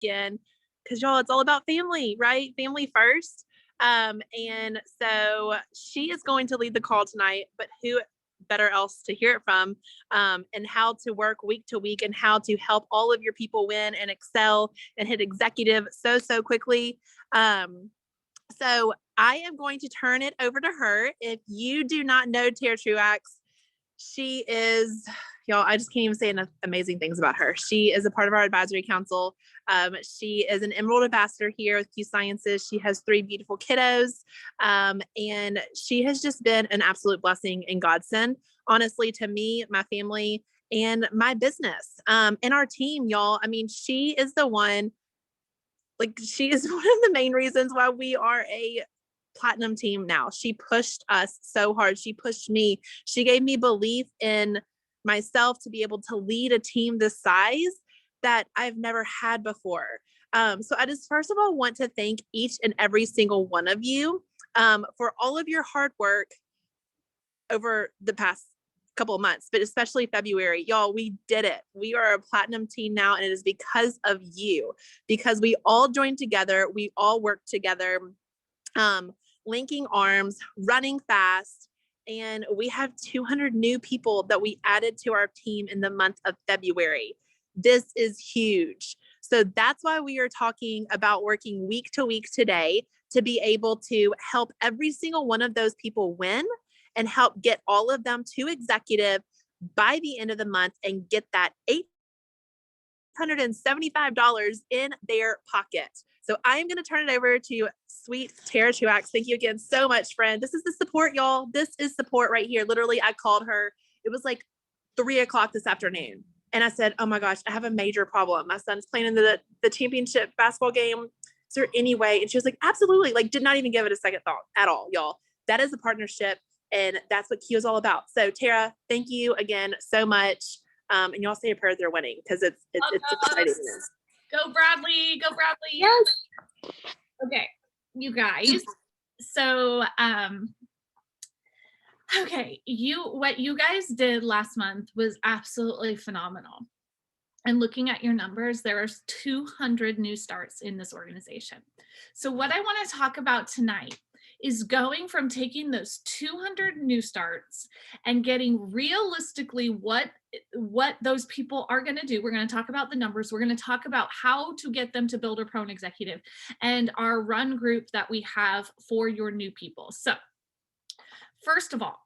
again, because y'all, it's all about family, right? Family first. And so she is going to lead the call tonight, but who better else to hear it from, and how to work week to week and how to help all of your people win and excel and hit executive so quickly. So I am going to turn it over to her. If you do not know Tara Truax, she is, y'all, I just can't even say enough amazing things about her. She is a part of our advisory council. She is an Emerald Ambassador here with Q Sciences. She has 3 beautiful kiddos. And she has just been an absolute blessing and godsend, honestly, to me, my family, and my business, and our team, y'all. I mean, she is the one, like, she is one of the main reasons why we are a platinum team now. She pushed us so hard. She pushed me. She gave me belief in myself to be able to lead a team this size that I've never had before. So I just first of all want to thank each and every single one of you, for all of your hard work over the past couple of months, but especially February. Y'all, we did it. We are a platinum team now, and it is because of you, because we all joined together. We all worked together, linking arms, running fast. And we have 200 new people that we added to our team in the month of February. This is huge. So that's why we are talking about working week to week today, to be able to help every single one of those people win and help get all of them to executive by the end of the month and get that $875 in their pocket. So I am going to turn it over to sweet Tara Truax. Thank you again so much, friend. This is the support, y'all. This is support right here. Literally, I called her. It was like 3:00 this afternoon. And I said, oh my gosh, I have a major problem. My son's playing in the championship basketball game. Is there any way? And she was like, absolutely. Like, did not even give it a second thought at all, y'all. That is a partnership. And that's what Q is all about. So Tara, thank you again so much. And y'all say a prayer they're winning, because it's exciting. Go Bradley, go Bradley. Yes. Okay, you guys. So, okay, what you guys did last month was absolutely phenomenal. And looking at your numbers, there are 200 new starts in this organization. So what I want to talk about tonight is going from taking those 200 new starts and getting realistically what those people are going to do. We're going to talk about the numbers. We're going to talk about how to get them to Builder Pro and Executive, and our run group that we have for your new people. So first of all,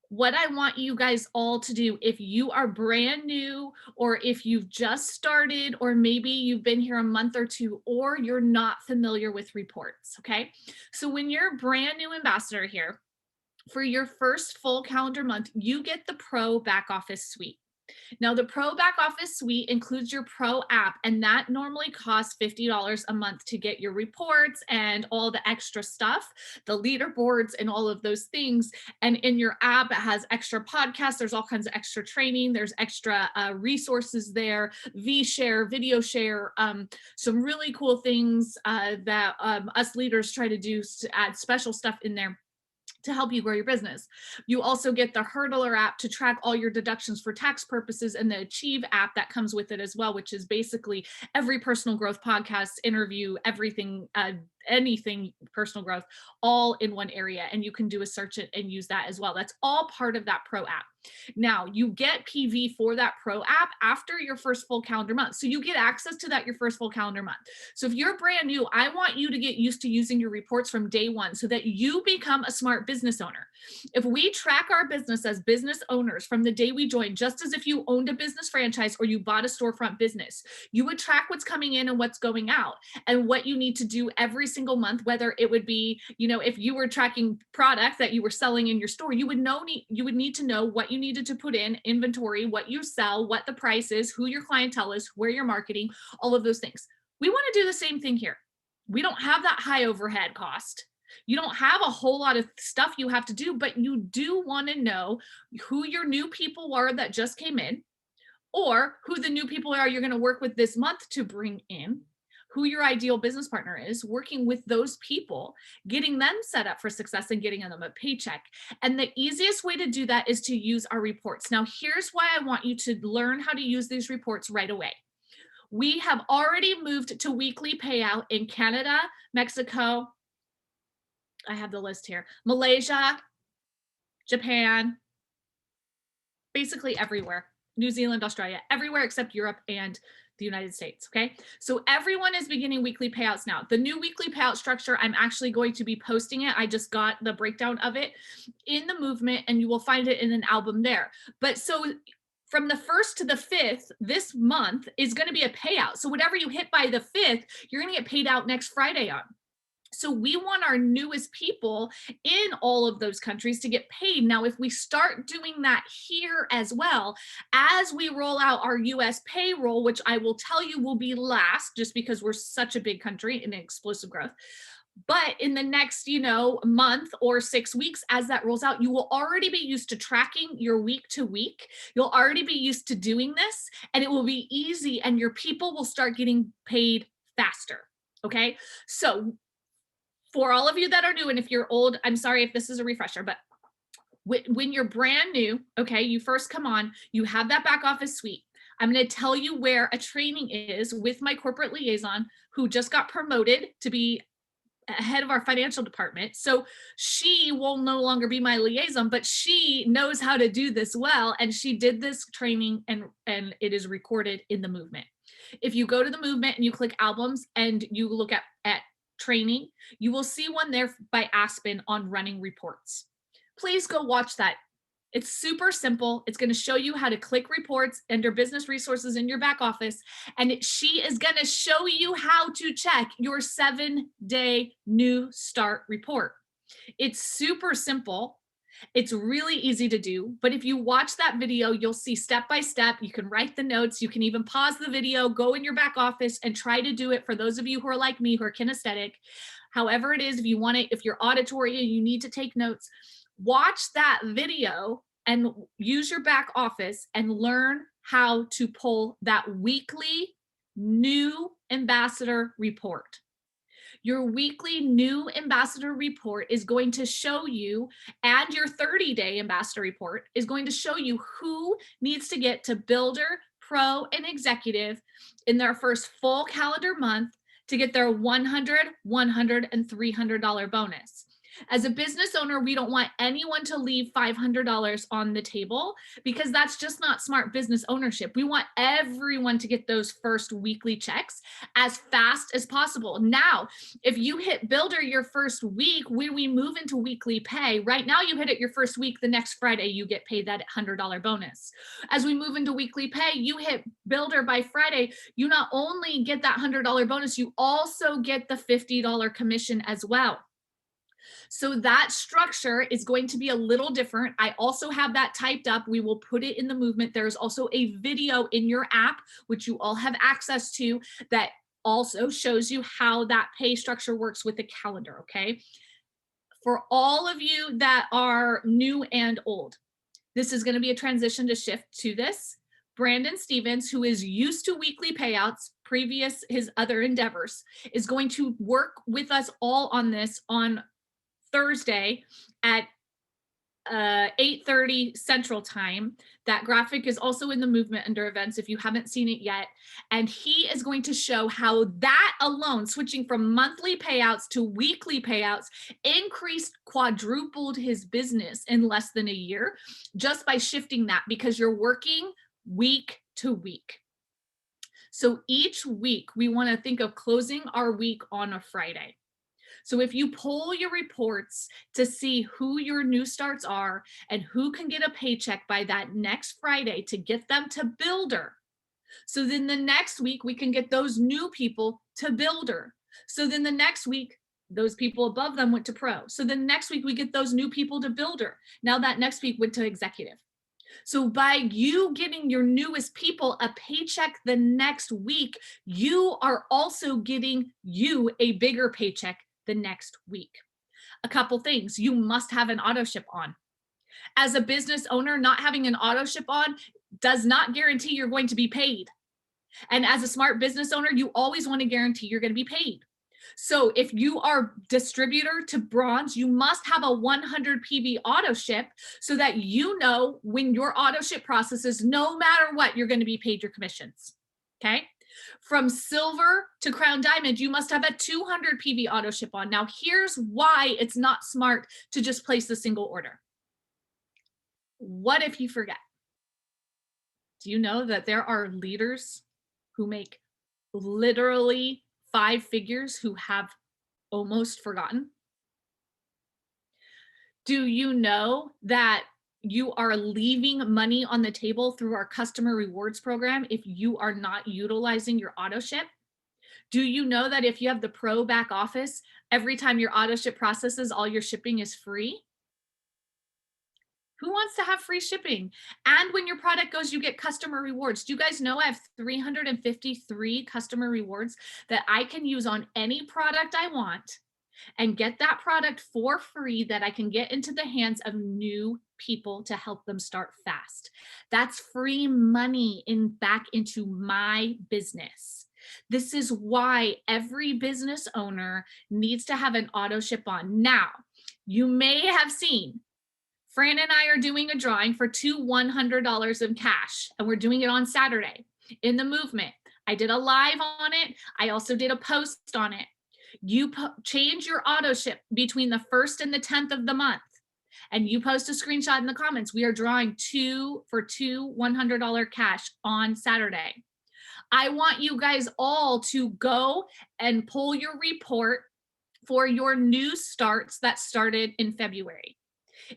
what I want you guys all to do, if you are brand new, or if you've just started, or maybe you've been here a month or two, or you're not familiar with reports, okay? So when you're a brand new ambassador here, for your first full calendar month, you get the Pro Back Office Suite. Now, the Pro Back Office Suite includes your Pro app, and that normally costs $50 a month to get your reports and all the extra stuff, the leaderboards and all of those things. And in your app, it has extra podcasts. There's all kinds of extra training. There's extra resources there, vShare, video share, some really cool things that us leaders try to do to add special stuff in there to help you grow your business. You also get the Hurdler app to track all your deductions for tax purposes, and the Achieve app that comes with it as well, which is basically every personal growth podcast, interview, everything, anything personal growth, all in one area. And you can do a search it and use that as well. That's all part of that Pro app. Now, you get PV for that Pro app after your first full calendar month. So you get access to that your first full calendar month. So if you're brand new, I want you to get used to using your reports from day one so that you become a smart business owner. If we track our business as business owners from the day we joined, just as if you owned a business franchise or you bought a storefront business, you would track what's coming in and what's going out and what you need to do every single month, whether it would be, if you were tracking products that you were selling in your store, you would need to know what you needed to put in inventory, what you sell, what the price is, who your clientele is, where you're marketing, all of those things. We want to do the same thing here. We don't have that high overhead cost. You don't have a whole lot of stuff you have to do, but you do want to know who your new people are that just came in, or who the new people are you're going to work with this month to bring in, who your ideal business partner is, working with those people, getting them set up for success and getting them a paycheck. And the easiest way to do that is to use our reports. Now, here's why I want you to learn how to use these reports right away. We have already moved to weekly payout in Canada, Mexico, I have the list here, Malaysia, Japan, basically everywhere, New Zealand, Australia, everywhere except Europe and the United States, okay? So everyone is beginning weekly payouts now. The new weekly payout structure, I'm actually going to be posting it. I just got the breakdown of it in the movement, and you will find it in an album there. But so from the 1st to the 5th, this month is going to be a payout. So whatever you hit by the 5th, you're going to get paid out next Friday on. So we want our newest people in all of those countries to get paid. Now, if we start doing that here as well, as we roll out our US payroll, which I will tell you will be last just because we're such a big country in explosive growth. But in the next, month or 6 weeks, as that rolls out, you will already be used to tracking your week to week. You'll already be used to doing this, and it will be easy, and your people will start getting paid faster. Okay. So for all of you that are new, and if you're old, I'm sorry if this is a refresher, but when you're brand new, okay, you first come on, you have that back office suite. I'm going to tell you where a training is with my corporate liaison who just got promoted to be head of our financial department. So she will no longer be my liaison, but she knows how to do this well. And she did this training, and it is recorded in the movement. If you go to the movement and you click albums and you look at training, you will see one there by Aspen on running reports. Please go watch that. It's super simple. It's going to show you how to click reports under business resources in your back office. And she is going to show you how to check your 7-day new start report. It's super simple. It's really easy to do, but if you watch that video, you'll see step by step. You can write the notes. You can even pause the video, go in your back office and try to do it. For those of you who are like me, who are kinesthetic, however it is, if you want it, if you're auditory and you need to take notes, watch that video and use your back office and learn how to pull that weekly new ambassador report. Your weekly new ambassador report is going to show you, and your 30-day ambassador report is going to show you who needs to get to builder, pro, and executive in their first full calendar month to get their $100, $100, and $300 bonus. As a business owner, we don't want anyone to leave $500 on the table because that's just not smart business ownership. We want everyone to get those first weekly checks as fast as possible. Now, if you hit builder your first week, when we move into weekly pay, right now you hit it your first week, the next Friday you get paid that $100 bonus. As we move into weekly pay, you hit builder by Friday, you not only get that $100 bonus, you also get the $50 commission as well. So that structure is going to be a little different. I also have that typed up. We will put it in the movement. There's also a video in your app, which you all have access to, that also shows you how that pay structure works with the calendar, okay? For all of you that are new and old, this is going to be a transition to shift to this. Brandon Stevens, who is used to weekly payouts, previous his other endeavors, is going to work with us all on this on Thursday at 8:30 Central Time. That graphic is also in the movement under events if you haven't seen it yet. And he is going to show how that alone, switching from monthly payouts to weekly payouts, quadrupled his business in less than a year just by shifting that, because you're working week to week. So each week we want to think of closing our week on a Friday. So if you pull your reports to see who your new starts are and who can get a paycheck by that next Friday to get them to builder. So then the next week we can get those new people to builder. So then the next week, those people above them went to pro. So then next week we get those new people to builder. Now that next week went to executive. So by you getting your newest people a paycheck the next week, you are also getting you a bigger paycheck the next week. A couple things: you must have an auto ship on. As a business owner, not having an auto ship on does not guarantee you're going to be paid. And as a smart business owner, you always want to guarantee you're going to be paid. So if you are distributor to bronze, you must have a 100 PV auto ship so that you know when your auto ship processes, no matter what, you're going to be paid your commissions. Okay. From silver to crown diamond, you must have a 200 PV auto ship on. Now, here's why it's not smart to just place a single order. What if you forget? Do you know that there are leaders who make literally 5 figures who have almost forgotten? Do you know that you are leaving money on the table through our customer rewards program if you are not utilizing your auto ship? Do you know that if you have the pro back office, every time your auto ship processes, all your shipping is free? Who wants to have free shipping? And when your product goes, you get customer rewards. Do you guys know I have 353 customer rewards that I can use on any product I want and get that product for free that I can get into the hands of new people to help them start fast. That's free money back into my business. This is why every business owner needs to have an auto ship on. Now, you may have seen Fran and I are doing a drawing for two $100 in cash, and we're doing it on Saturday in the movement. I did a live on it. I also did a post on it. You change your auto ship between the 1st and the 10th of the month, and you post a screenshot in the comments. We are drawing two $100 cash on Saturday. I want you guys all to go and pull your report for your new starts that started in February.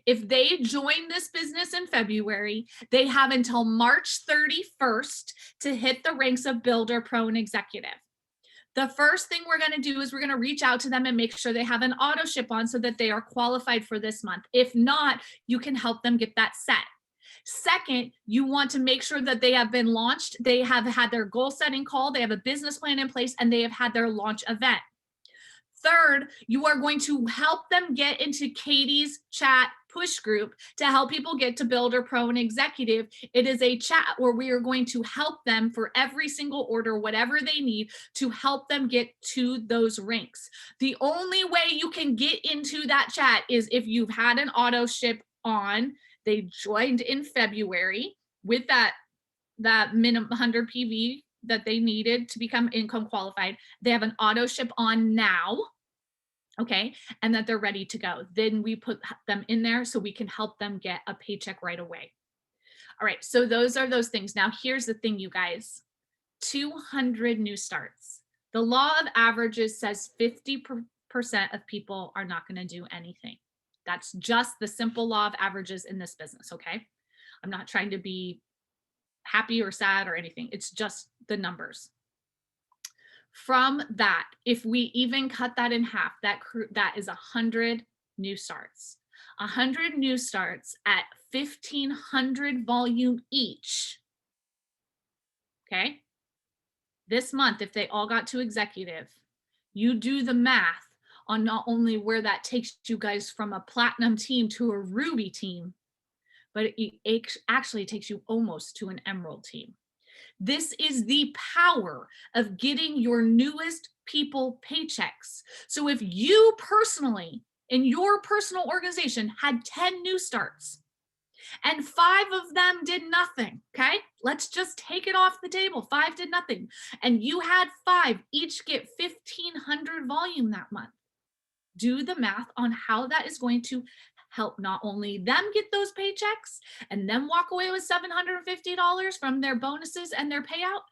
If they join this business in February, they have until March 31st to hit the ranks of builder, pro, and executive. The first thing we're going to do is we're going to reach out to them and make sure they have an auto ship on so that they are qualified for this month. If not, you can help them get that set. Second, you want to make sure that they have been launched. They have had their goal setting call. They have a business plan in place, and they have had their launch event. Third, you are going to help them get into Katie's chat push group to help people get to builder, pro, and executive. It is a chat where we are going to help them for every single order, whatever they need, to help them get to those ranks. The only way you can get into that chat is if you've had an auto ship on. They joined in February with that minimum 100 PV that they needed to become income qualified. They have an auto ship on now, okay, and that they're ready to go. Then we put them in there so we can help them get a paycheck right away. All right, so those are those things. Now here's the thing, you guys, 200 new starts. The law of averages says 50% of people are not going to do anything. That's just the simple law of averages in this business, okay? I'm not trying to be happy or sad or anything. It's just the numbers. From that, if we even cut that in half, that is 100 new starts. 100 new starts at 1,500 volume each. Okay? This month, if they all got to executive, you do the math on not only where that takes you guys from a platinum team to a ruby team, but it actually takes you almost to an emerald team. This is the power of getting your newest people paychecks. So if you personally, in your personal organization, had 10 new starts and 5 of them did nothing, okay? Let's just take it off the table. 5 did nothing. And you had 5 each get 1,500 volume that month. Do the math on how that is going to help not only them get those paychecks and then walk away with $750 from their bonuses and their payout,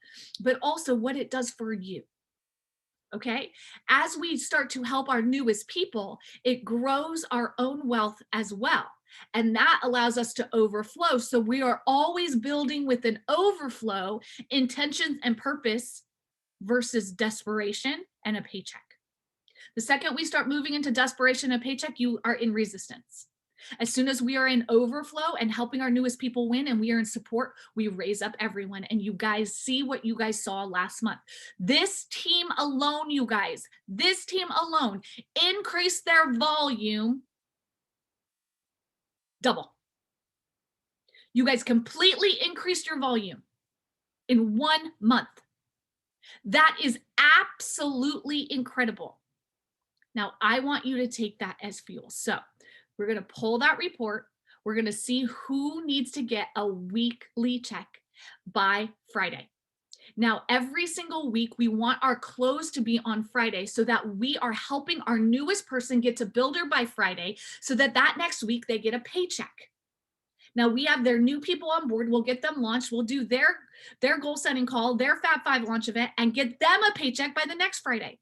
but also what it does for you. Okay? As we start to help our newest people, it grows our own wealth as well. And that allows us to overflow. So we are always building with an overflow, intentions and purpose versus desperation and a paycheck. The second we start moving into desperation and paycheck, you are in resistance. As soon as we are in overflow and helping our newest people win and we are in support, we raise up everyone. And you guys see what you guys saw last month. This team alone, you guys, this team alone increased their volume double. You guys completely increased your volume in 1 month. That is absolutely incredible. Now, I want you to take that as fuel. So we're going to pull that report. We're going to see who needs to get a weekly check by Friday. Now, every single week, we want our close to be on Friday so that we are helping our newest person get to Builder by Friday so that that next week they get a paycheck. Now we have their new people on board. We'll get them launched. We'll do their goal setting call, their Fab 5 launch event, and get them a paycheck by the next Friday.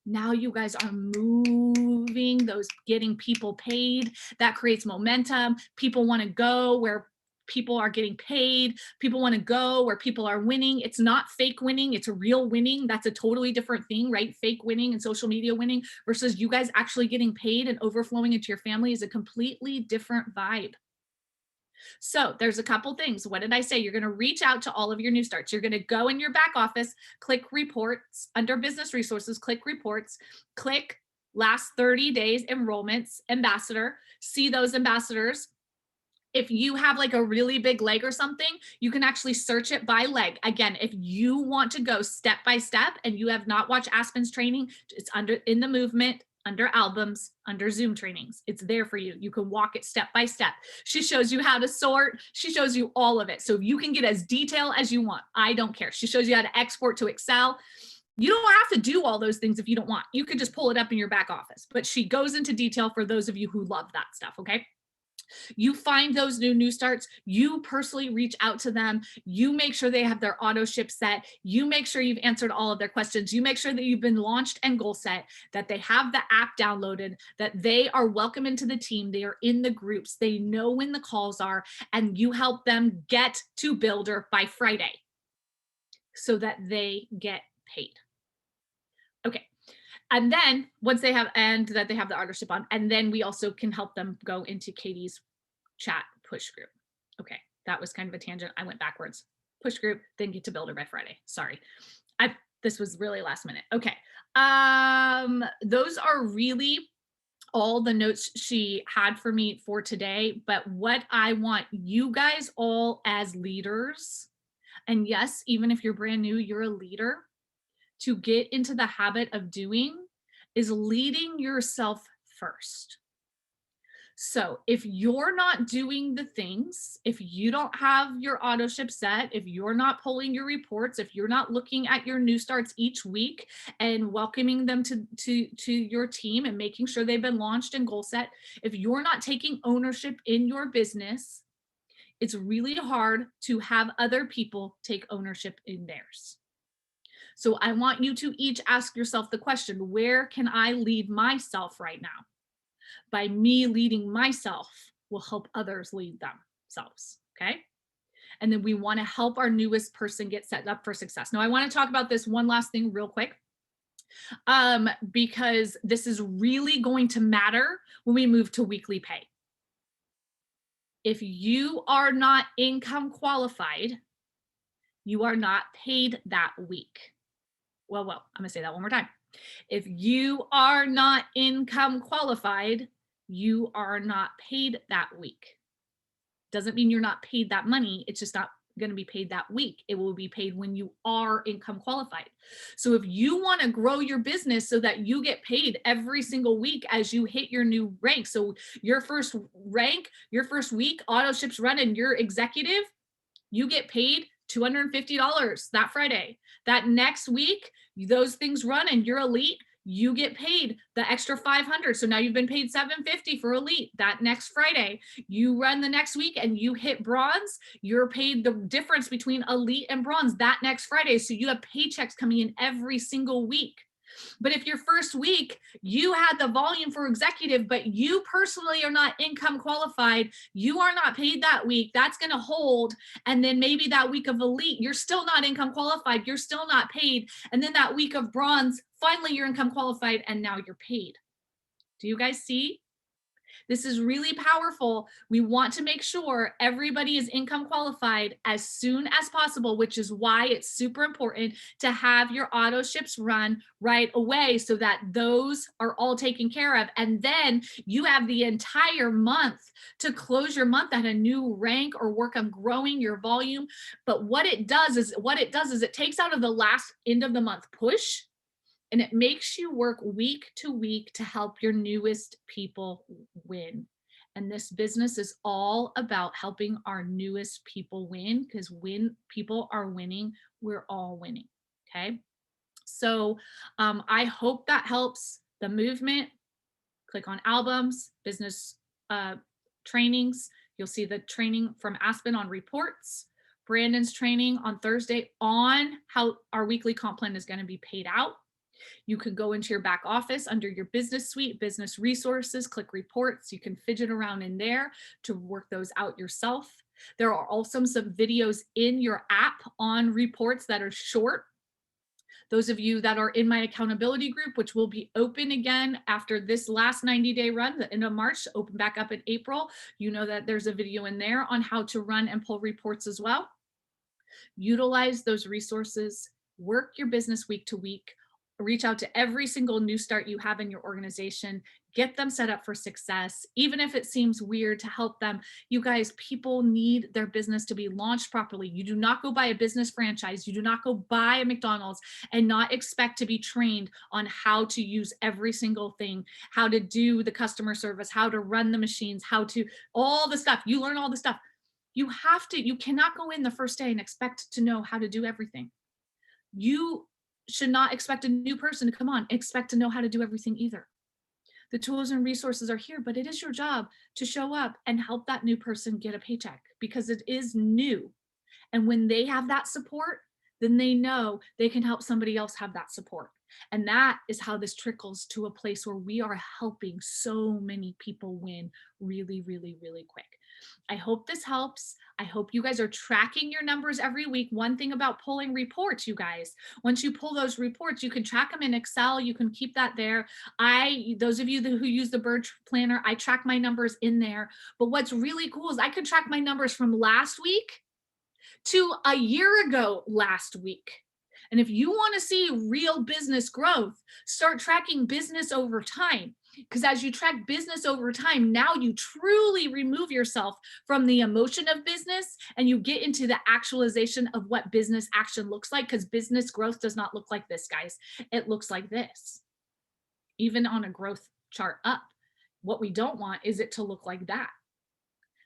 Now you guys are moving those, getting people paid. That creates momentum. People want to go where people are getting paid. People want to go where people are winning. It's not fake winning, it's a real winning. That's a totally different thing, right? Fake winning and social media winning versus you guys actually getting paid and overflowing into your family is a completely different vibe. So there's a couple things. What did I say? You're going to reach out to all of your new starts. You're going to go in your back office, click reports under business resources, click reports, click last 30 days enrollments, ambassador, see those ambassadors. If you have like a really big leg or something, you can actually search it by leg. Again, if you want to go step by step and you have not watched Aspen's training, it's under in the movement, under albums, under Zoom trainings. It's there for you. You can walk it step by step. She shows you how to sort. She shows you all of it. So you can get as detailed as you want. I don't care. She shows you how to export to Excel. You don't have to do all those things if you don't want. You could just pull it up in your back office, but she goes into detail for those of you who love that stuff, okay? You find those new starts, you personally reach out to them, you make sure they have their auto ship set, you make sure you've answered all of their questions, you make sure that you've been launched and goal set, that they have the app downloaded, that they are welcome into the team, they are in the groups, they know when the calls are, and you help them get to Builder by Friday so that they get paid. Okay. And then once they have, and that they have the auto ship on, and then we also can help them go into Katie's chat push group. Okay, that was kind of a tangent. I went backwards. Push group, then get to Builder by Friday. Sorry. This was really last minute. Okay. Those are really all the notes she had for me for today. But what I want you guys all as leaders, and yes, even if you're brand new, you're a leader, to get into the habit of doing is leading yourself first. So if you're not doing the things, if you don't have your auto ship set, if you're not pulling your reports, if you're not looking at your new starts each week and welcoming them to your team and making sure they've been launched and goal set, if you're not taking ownership in your business, it's really hard to have other people take ownership in theirs. So I want you to each ask yourself the question, where can I lead myself right now? By me leading myself will help others lead themselves, okay? And then we want to help our newest person get set up for success. Now I want to talk about this one last thing real quick, because this is really going to matter when we move to weekly pay. If you are not income qualified, you are not paid that week. Well, I'm gonna say that one more time. If you are not income qualified, you are not paid that week. Doesn't mean you're not paid that money. It's just not going to be paid that week. It will be paid when you are income qualified. So if you want to grow your business so that you get paid every single week as you hit your new rank. So your first rank, your first week, auto ships running, you're executive, you get paid $250 that Friday. That next week, those things run and you're elite, you get paid the extra 500. So now you've been paid 750 for elite. That next Friday, you run the next week and you hit bronze, you're paid the difference between elite and bronze that next Friday. So you have paychecks coming in every single week. But if your first week you had the volume for executive, but you personally are not income qualified, you are not paid that week, that's going to hold. And then maybe that week of elite, you're still not income qualified, you're still not paid. And then that week of bronze, finally you're income qualified and now you're paid. Do you guys see? This is really powerful. We want to make sure everybody is income qualified as soon as possible, which is why it's super important to have your auto ships run right away so that those are all taken care of. And then you have the entire month to close your month at a new rank or work on growing your volume. But what it does is it takes out of the last end of the month push, and it makes you work week to week to help your newest people win. And this business is all about helping our newest people win, because when people are winning, we're all winning. Okay. So I hope that helps the movement. Click on albums, business trainings. You'll see the training from Aspen on reports, Brandon's training on Thursday on how our weekly comp plan is going to be paid out. You could go into your back office under your business suite, business resources, click reports. You can fidget around in there to work those out yourself. There are also some videos in your app on reports that are short. Those of you that are in my accountability group, which will be open again after this last 90-day run, the end of March, open back up in April, you know that there's a video in there on how to run and pull reports as well. Utilize those resources, work your business week to week, reach out to every single new start you have in your organization, get them set up for success, even if it seems weird, to help them. You guys, people need their business to be launched properly. You do not go buy a business franchise. You do not go buy a McDonald's and not expect to be trained on how to use every single thing, how to do the customer service, how to run the machines, how to, all the stuff. You learn all the stuff. You cannot go in the first day and expect to know how to do everything. You should not expect a new person to come on, expect to know how to do everything either. The tools and resources are here, but it is your job to show up and help that new person get a paycheck, because it is new. And when they have that support, then they know they can help somebody else have that support. And that is how this trickles to a place where we are helping so many people win really, really, really quick. I hope this helps. I hope you guys are tracking your numbers every week. One thing about pulling reports, you guys, once you pull those reports, you can track them in Excel. You can keep that there. Those of you who use the Bird Planner, I track my numbers in there. But what's really cool is I could track my numbers from last week to a year ago last week. And if you want to see real business growth, start tracking business over time. Because as you track business over time, now you truly remove yourself from the emotion of business and you get into the actualization of what business action looks like. Because business growth does not look like this, guys. It looks like this. Even on a growth chart up, what we don't want is it to look like that.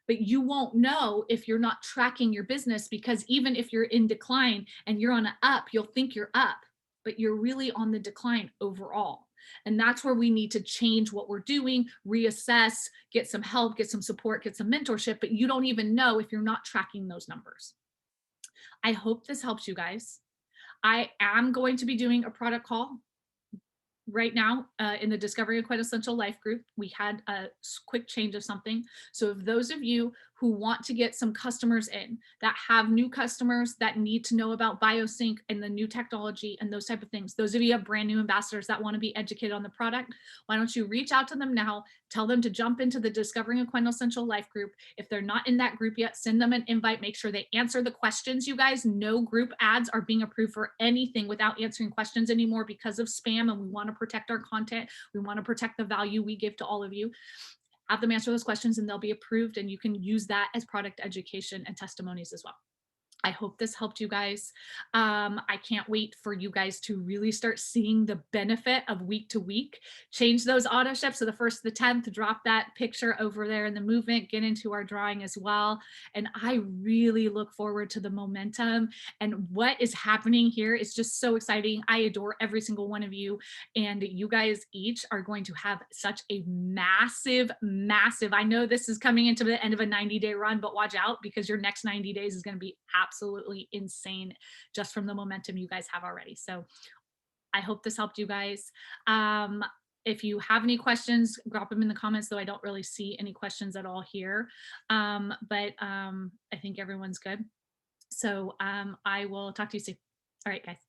But you won't know if you're not tracking your business, because even if you're in decline and you're on an up, you'll think you're up, but you're really on the decline overall. And that's where we need to change what we're doing, reassess, get some help, get some support, get some mentorship, but you don't even know if you're not tracking those numbers. I hope this helps you guys. I am going to be doing a product call right now in the Discovery of Quintessential Life group. We had a quick change of something. So if those of you who want to get some customers in, that have new customers that need to know about BioSync and the new technology and those type of things, those of you have brand new ambassadors that want to be educated on the product, why don't you reach out to them now, tell them to jump into the Discovering a Quintessential Life group. If they're not in that group yet, send them an invite, make sure they answer the questions. You guys, no group ads are being approved for anything without answering questions anymore because of spam, and we want to protect our content. We want to protect the value we give to all of you. Have them answer those questions and they'll be approved, and you can use that as product education and testimonies as well. I hope this helped you guys. I can't wait for you guys to really start seeing the benefit of week to week. Change those auto ships. So the 1st to the 10th, drop that picture over there in the movement, get into our drawing as well. And I really look forward to the momentum and what is happening here. It's just so exciting. I adore every single one of you. And you guys each are going to have such a massive, I know this is coming into the end of a 90-day run, but watch out, because your next 90 days is going to be absolutely insane just from the momentum you guys have already. So I hope this helped you guys. If you have any questions, drop them in the comments, though I don't really see any questions at all here. But I think everyone's good. So I will talk to you soon. All right, guys.